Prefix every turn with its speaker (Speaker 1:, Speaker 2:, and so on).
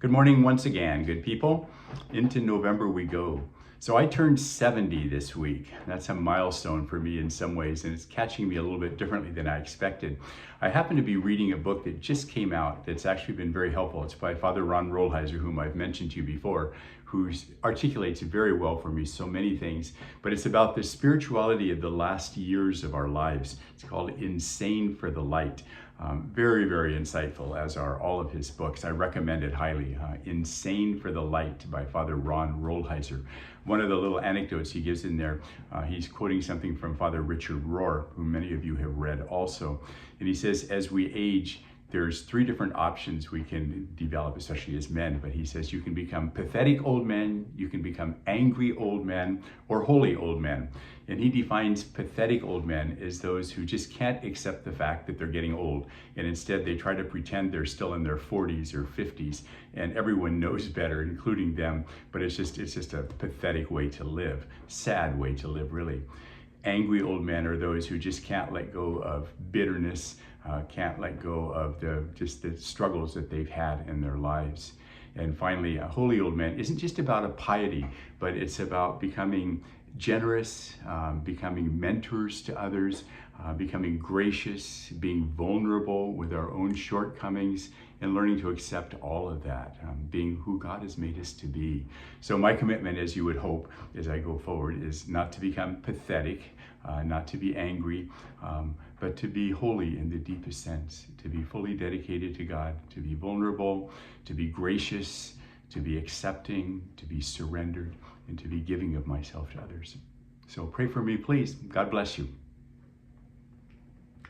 Speaker 1: Good morning once again, good people. Into November we go. So I turned 70 this week. That's a milestone for me in some ways, and it's catching me a little bit differently than I expected. I happen to be reading a book that just came out that's actually been very helpful. It's by Father Ron Rolheiser, whom I've mentioned to you before, who articulates very well for me so many things. But it's about the spirituality of the last years of our lives. It's called Insane for the Light. Very, very insightful, as are all of his books. I recommend it highly. Insane for the Light by Father Ron Rolheiser. One of the little anecdotes he gives in there, he's quoting something from Father Richard Rohr, who many of you have read also. And he says, as we age, there's three different options we can develop, especially as men. But he says you can become pathetic old men, you can become angry old men, or holy old men. And he defines pathetic old men as those who just can't accept the fact that they're getting old. And instead they try to pretend they're still in their 40s or 50s. And everyone knows better, including them. But it's just a pathetic way to live, sad way to live, really. Angry old men are those who just can't let go of bitterness, can't let go of the struggles that they've had in their lives. And finally, a holy old man isn't just about a piety, but it's about becoming generous, becoming mentors to others, becoming gracious, being vulnerable with our own shortcomings, and learning to accept all of that, being who God has made us to be. So my commitment, as you would hope, as I go forward, is not to become pathetic, not to be angry, but to be holy in the deepest sense, to be fully dedicated to God, to be vulnerable, to be gracious, to be accepting, to be surrendered, and to be giving of myself to others. So pray for me, please. God bless you.